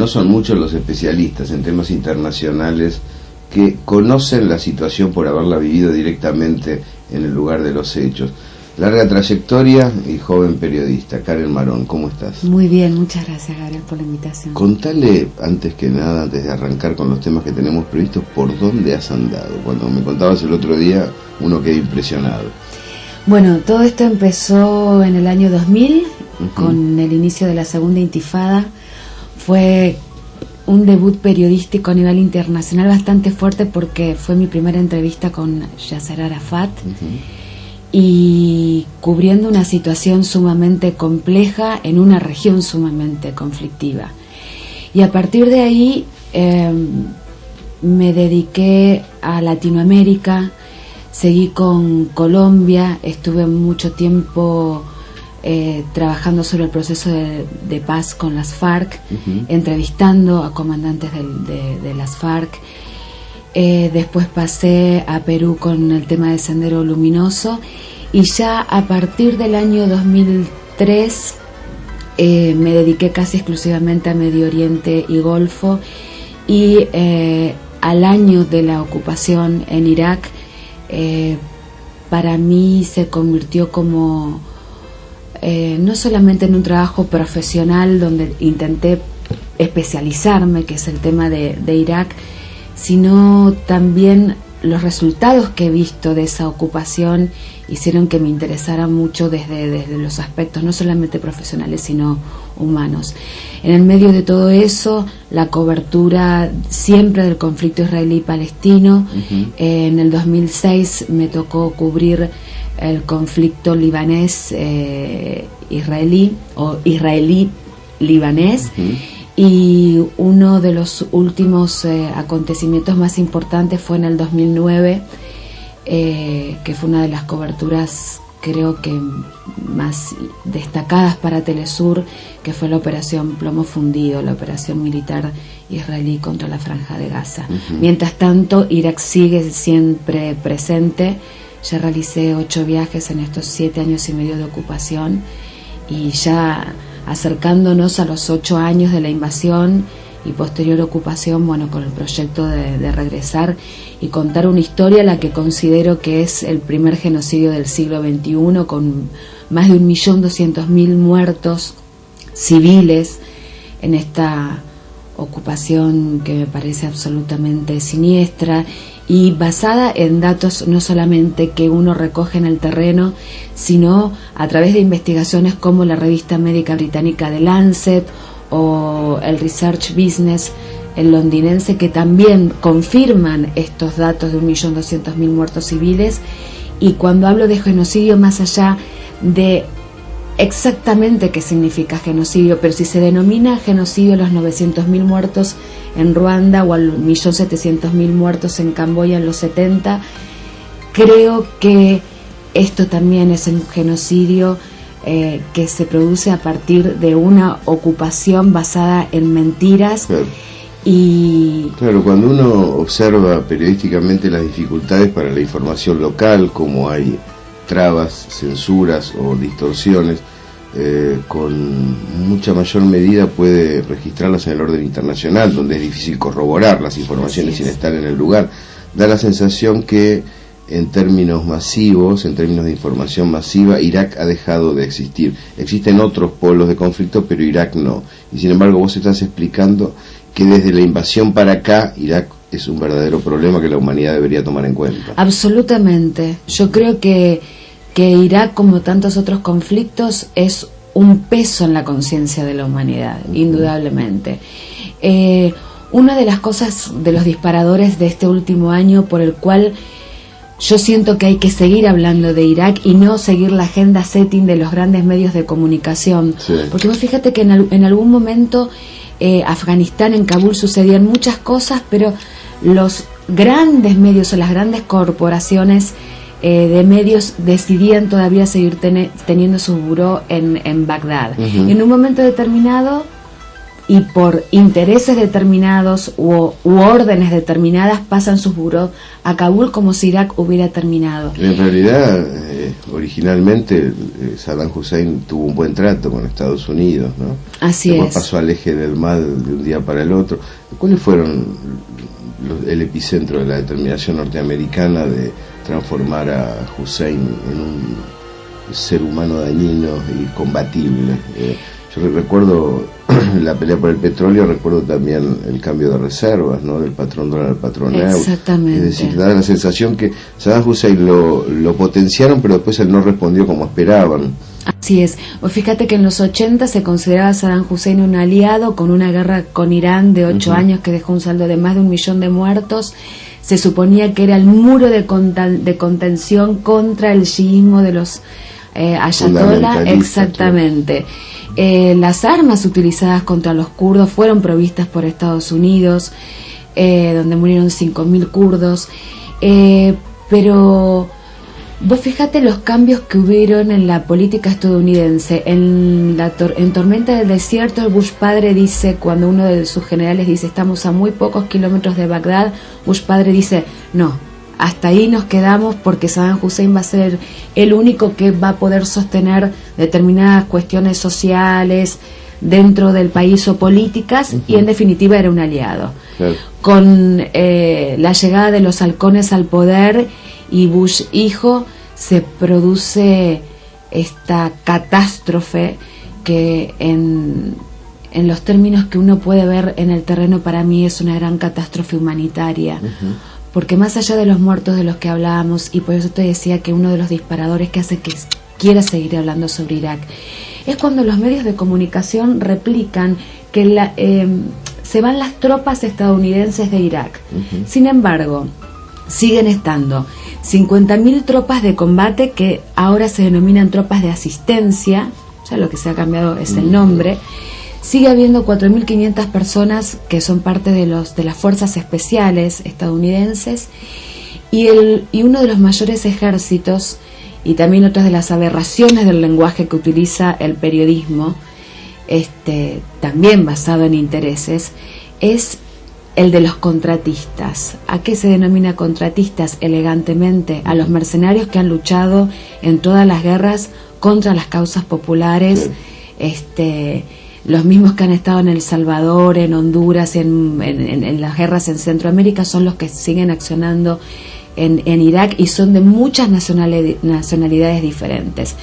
no son muchos los especialistas en temas internacionales que conocen la situación por haberla vivido directamente en el lugar de los hechos. Larga trayectoria y joven periodista. Karen Marón, ¿cómo estás? Muy bien, muchas gracias, Gabriel, por la invitación. Contale, antes que nada, antes de arrancar con los temas que tenemos previstos, ¿por dónde has andado? Cuando me contabas el otro día, uno quedó impresionado. Bueno, todo esto empezó en el año 2000, con el inicio de la segunda intifada. Fue un debut periodístico a nivel internacional bastante fuerte porque fue mi primera entrevista con Yasser Arafat. Y cubriendo una situación sumamente compleja en una región sumamente conflictiva. Y a partir de ahí me dediqué a Latinoamérica, seguí con Colombia, estuve mucho tiempo trabajando sobre el proceso de paz con las FARC, entrevistando a comandantes de las FARC. Después pasé a Perú con el tema de Sendero Luminoso, y ya a partir del año 2003 me dediqué casi exclusivamente a Medio Oriente y Golfo, y al año de la ocupación en Irak para mí se convirtió como no solamente en un trabajo profesional donde intenté especializarme, que es el tema de Irak, sino también los resultados que he visto de esa ocupación hicieron que me interesara mucho desde los aspectos no solamente profesionales sino humanos. En el medio de todo eso, la cobertura siempre del conflicto israelí-palestino. En el 2006 me tocó cubrir el conflicto libanés-israelí o israelí-libanés. Y uno de los últimos acontecimientos más importantes fue en el 2009, que fue una de las coberturas creo que más destacadas para Telesur, que fue la operación Plomo Fundido, la operación militar israelí contra la Franja de Gaza. Mientras tanto, Irak sigue siempre presente. Ya realicé 8 viajes en estos 7 años y medio de ocupación, y ya acercándonos a los 8 años de la invasión y posterior ocupación, bueno, con el proyecto de regresar y contar una historia, la que considero que es el primer genocidio del siglo XXI, con más de 1.200.000 muertos civiles en esta ocupación que me parece absolutamente siniestra y basada en datos no solamente que uno recoge en el terreno, sino a través de investigaciones como la revista médica británica The Lancet o el Research Business, el londinense, que también confirman estos datos de 1.200.000 muertos civiles. Y cuando hablo de genocidio, más allá de exactamente qué significa genocidio, pero si se denomina genocidio los 900.000 muertos en Ruanda o a los 1.700.000 muertos en Camboya en los 70, creo que esto también es un genocidio que se produce a partir de una ocupación basada en mentiras. Claro, cuando uno observa periodísticamente las dificultades para la información local, como hay trabas, censuras o distorsiones, con mucha mayor medida puede registrarlas en el orden internacional, donde es difícil corroborar las informaciones sin estar en el lugar. Da la sensación que en términos masivos, en términos de información masiva, Irak ha dejado de existir. Existen otros polos de conflicto, pero Irak no. Y sin embargo vos estás explicando que desde la invasión para acá, Irak es un verdadero problema que la humanidad debería tomar en cuenta. Absolutamente. Yo creo que Irak, como tantos otros conflictos, es un peso en la conciencia de la humanidad, indudablemente. Una de las cosas, de los disparadores de este último año, por el cual yo siento que hay que seguir hablando de Irak y no seguir la agenda setting de los grandes medios de comunicación. Porque vos fíjate que en algún momento Afganistán, en Kabul, sucedían muchas cosas, pero los grandes medios o las grandes corporaciones de medios decidían todavía seguir teniendo su buró en Bagdad. Y en un momento determinado y por intereses determinados u órdenes determinadas pasan sus burós a Kabul como si Irak hubiera terminado. En realidad, originalmente Saddam Hussein tuvo un buen trato con Estados Unidos, ¿no? Así Después es. pasó al eje del mal de un día para el otro. ¿Cuáles fueron el epicentro de la determinación norteamericana de transformar a Hussein en un ser humano dañino y combatible? Yo recuerdo la pelea por el petróleo, recuerdo también el cambio de reservas, ¿no? Del patrón dólar al patrón euro. Exactamente. Es decir, da la sensación que Saddam Hussein lo potenciaron, pero después él no respondió como esperaban. Así es. Pues fíjate que en los 80 se consideraba a Saddam Hussein un aliado con una guerra con Irán de 8 años que dejó un saldo de más de 1 millón de muertos. Se suponía que era el muro de contención contra el chiismo de los ayatollah. Exactamente. Las armas utilizadas contra los kurdos fueron provistas por Estados Unidos, donde murieron 5.000 kurdos, pero vos fíjate los cambios que hubieron en la política estadounidense. En Tormenta del Desierto, el Bush padre dice, cuando uno de sus generales dice estamos a muy pocos kilómetros de Bagdad, Bush padre dice no, hasta ahí nos quedamos porque Saddam Hussein va a ser el único que va a poder sostener determinadas cuestiones sociales dentro del país o políticas, y en definitiva era un aliado. Claro. Con la llegada de los halcones al poder y Bush hijo, se produce esta catástrofe que en los términos que uno puede ver en el terreno, para mí es una gran catástrofe humanitaria. Porque más allá de los muertos de los que hablábamos, y por eso te decía que uno de los disparadores que hace que quiera seguir hablando sobre Irak, es cuando los medios de comunicación replican que se van las tropas estadounidenses de Irak. Sin embargo, siguen estando 50.000 tropas de combate que ahora se denominan tropas de asistencia, ya lo que se ha cambiado es el nombre. Sigue habiendo 4.500 personas que son parte de las fuerzas especiales estadounidenses, y uno de los mayores ejércitos, y también otras de las aberraciones del lenguaje que utiliza el periodismo, también basado en intereses, es el de los contratistas. ¿A qué se denomina contratistas? Elegantemente, a los mercenarios que han luchado en todas las guerras contra las causas populares, los mismos que han estado en El Salvador, en Honduras, en las guerras en Centroamérica, son los que siguen accionando en Irak, y son de muchas nacionalidades diferentes.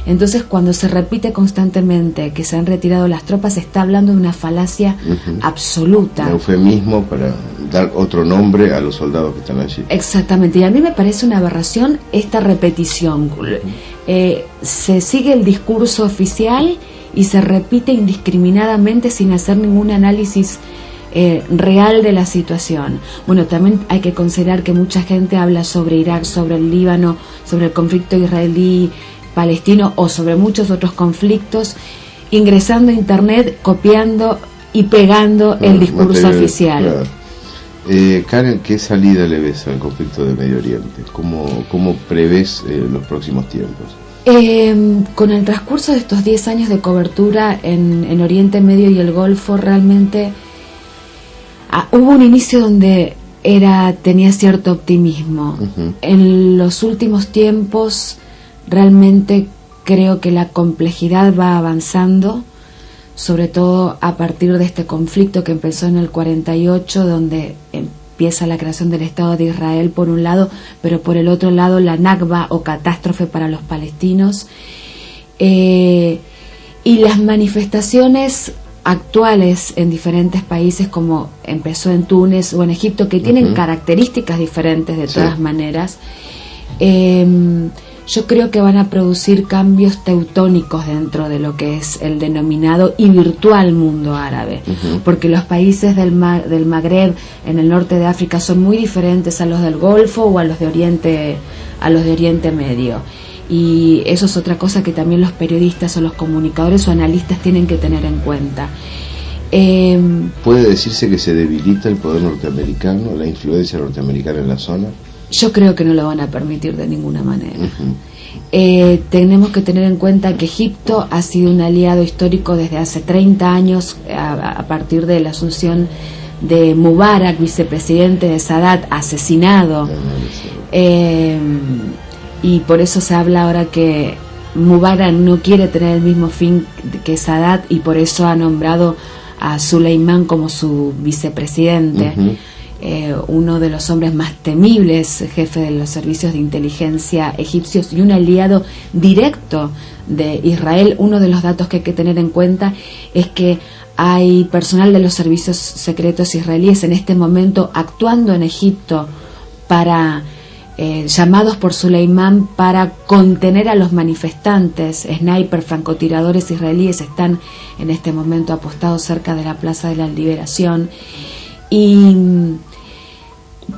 Entonces, cuando se repite constantemente que se han retirado las tropas, se está hablando de una falacia absoluta. Un eufemismo para dar otro nombre a los soldados que están allí. Exactamente, y a mí me parece una aberración esta repetición. Se sigue el discurso oficial y se repite indiscriminadamente sin hacer ningún análisis real de la situación. Bueno, también hay que considerar que mucha gente habla sobre Irak, sobre el Líbano, sobre el conflicto israelí-palestino o sobre muchos otros conflictos, ingresando a internet, copiando y pegando el discurso oficial. Claro. Karen, ¿qué salida le ves al conflicto de Medio Oriente? ¿Cómo prevés los próximos tiempos? Con el transcurso de estos 10 años de cobertura en Oriente Medio y el Golfo, realmente hubo un inicio donde tenía cierto optimismo. En los últimos tiempos realmente creo que la complejidad va avanzando, sobre todo a partir de este conflicto que empezó en el 48, donde empieza la creación del Estado de Israel por un lado, pero por el otro lado la Nakba o catástrofe para los palestinos, y las manifestaciones actuales en diferentes países, como empezó en Túnez o en Egipto, que tienen características diferentes de todas maneras. Yo creo que van a producir cambios teutónicos dentro de lo que es el denominado y virtual mundo árabe, porque los países del Magreb en el norte de África son muy diferentes a los del Golfo o a los de Oriente Medio, y eso es otra cosa que también los periodistas o los comunicadores o analistas tienen que tener en cuenta. ¿Puede decirse que se debilita el poder norteamericano, la influencia norteamericana en la zona? Yo creo que no lo van a permitir de ninguna manera. Tenemos que tener en cuenta que Egipto ha sido un aliado histórico desde hace 30 años, a partir de la asunción de Mubarak, vicepresidente de Sadat, asesinado. Y por eso se habla ahora que Mubarak no quiere tener el mismo fin que Sadat, y por eso ha nombrado a Suleimán como su vicepresidente. Uno de los hombres más temibles, jefe de los servicios de inteligencia egipcios y un aliado directo de Israel. Uno de los datos que hay que tener en cuenta es que hay personal de los servicios secretos israelíes en este momento actuando en Egipto para llamados por Suleimán para contener a los manifestantes. Sniper, francotiradores israelíes están en este momento apostados cerca de la Plaza de la Liberación. Y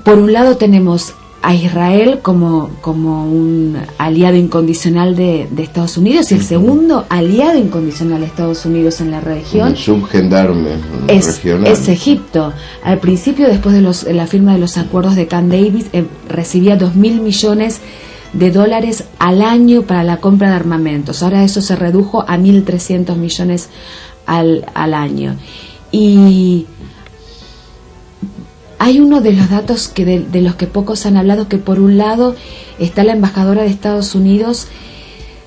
por un lado tenemos a Israel como un aliado incondicional de Estados Unidos, y el segundo aliado incondicional de Estados Unidos en la región, el subgendarme regional, es Egipto. Al principio, después de la firma de los acuerdos de Camp David, recibía $2.000 millones al año para la compra de armamentos. Ahora eso se redujo a 1.300 millones al año. Y hay uno de los datos que de los que pocos han hablado, que por un lado está la embajadora de Estados Unidos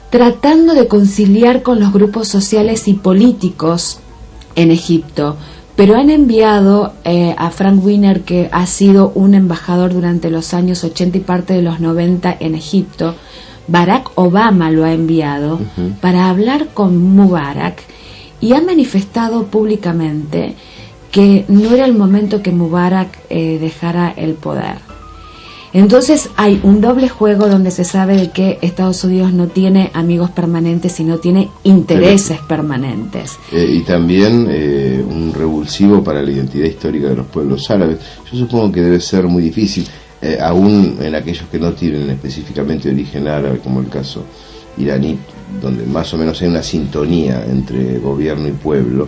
tratando de conciliar con los grupos sociales y políticos en Egipto, pero han enviado a Frank Weiner, que ha sido un embajador durante los años 80 y parte de los 90 en Egipto. Barack Obama lo ha enviado para hablar con Mubarak, y ha manifestado públicamente que no era el momento que Mubarak dejara el poder. Entonces hay un doble juego donde se sabe de que Estados Unidos no tiene amigos permanentes, sino tiene intereses permanentes. Y también un revulsivo para la identidad histórica de los pueblos árabes. Yo supongo que debe ser muy difícil, aún en aquellos que no tienen específicamente origen árabe, como el caso iraní, donde más o menos hay una sintonía entre gobierno y pueblo.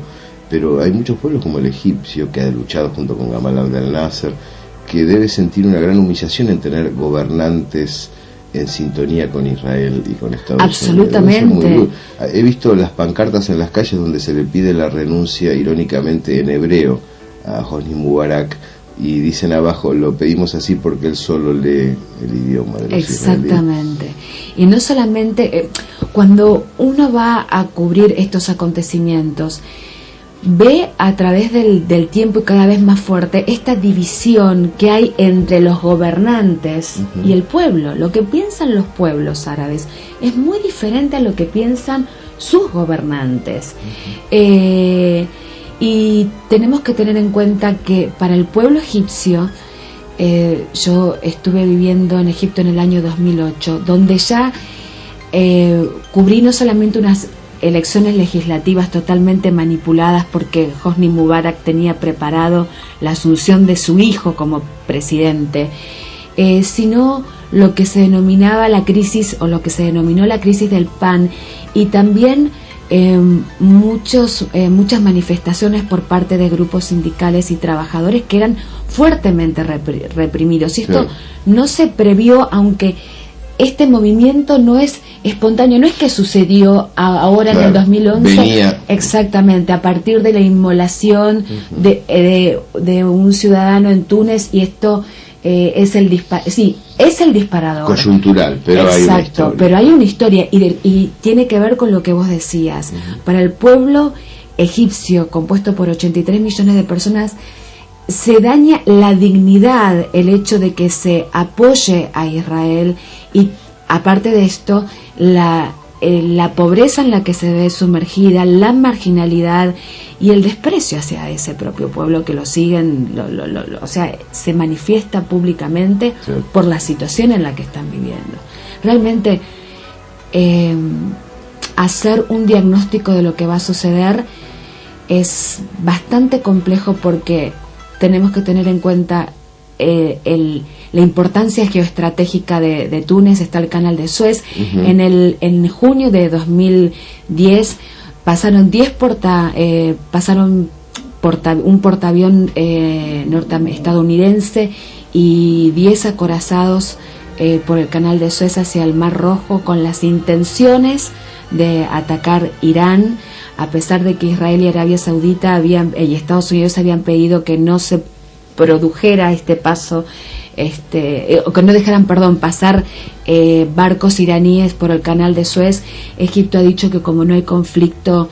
Pero hay muchos pueblos como el egipcio, que ha luchado junto con Gamal Abdel Nasser, que debe sentir una gran humillación en tener gobernantes en sintonía con Israel y con Estados Absolutamente. Unidos. He visto las pancartas en las calles donde se le pide la renuncia, irónicamente en hebreo, a Hosni Mubarak, y dicen abajo: lo pedimos así porque él solo lee el idioma de los Exactamente. Israelíes. Y no solamente, cuando uno va a cubrir estos acontecimientos, ve a través del tiempo, y cada vez más fuerte, esta división que hay entre los gobernantes y el pueblo. Lo que piensan los pueblos árabes es muy diferente a lo que piensan sus gobernantes. Y tenemos que tener en cuenta que para el pueblo egipcio, yo estuve viviendo en Egipto en el año 2008, donde ya cubrí no solamente unas elecciones legislativas totalmente manipuladas, porque Hosni Mubarak tenía preparado la asunción de su hijo como presidente, sino lo que se denominaba la crisis, o lo que se denominó la crisis del pan, y también muchas manifestaciones por parte de grupos sindicales y trabajadores que eran fuertemente reprimidos. Y esto no se previó, aunque este movimiento no es espontáneo, no es que sucedió ahora en el 2011, venía. Exactamente, a partir de la inmolación de un ciudadano en Túnez, y esto es el disparador. Coyuntural, pero exacto, hay una historia. Pero hay una historia, y tiene que ver con lo que vos decías. Para el pueblo egipcio, compuesto por 83 millones de personas, se daña la dignidad el hecho de que se apoye a Israel, y aparte de esto, la pobreza en la que se ve sumergida, la marginalidad y el desprecio hacia ese propio pueblo, que lo siguen, o sea, se manifiesta públicamente por la situación en la que están viviendo. Realmente, hacer un diagnóstico de lo que va a suceder es bastante complejo, porque tenemos que tener en cuenta la importancia geoestratégica de Túnez. Está el canal de Suez. En junio de 2010 pasaron un portaavión estadounidense y 10 acorazados por el canal de Suez hacia el Mar Rojo con las intenciones de atacar Irán, a pesar de que Israel y Arabia Saudita y Estados Unidos habían pedido que no se produjera este paso, o que no dejaran, pasar barcos iraníes por el canal de Suez. Egipto ha dicho que como no hay conflicto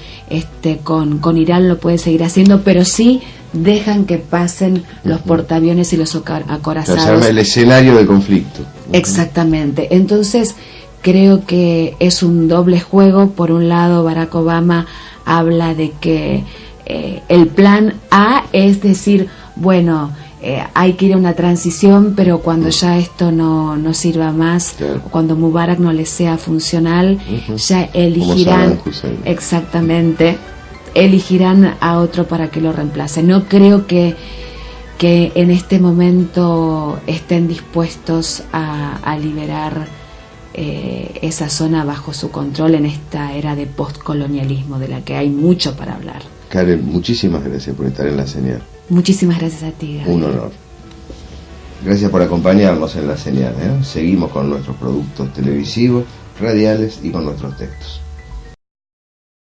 con Irán lo puede seguir haciendo, pero sí dejan que pasen los portaaviones y los acorazados. Se arma el escenario de conflicto. Exactamente. Entonces creo que es un doble juego. Por un lado, Barack Obama habla de que el plan A es decir, bueno, hay que ir a una transición, pero cuando ya esto no sirva más, claro, cuando Mubarak no les sea funcional, ya elegirán, exactamente, elegirán a otro para que lo reemplace. No creo que en este momento estén dispuestos a liberar esa zona bajo su control en esta era de postcolonialismo de la que hay mucho para hablar. Karen, muchísimas gracias por estar en La Señal. Muchísimas gracias a ti, Gabriel. Un honor. Gracias por acompañarnos en La Señal. Seguimos con nuestros productos televisivos, radiales y con nuestros textos.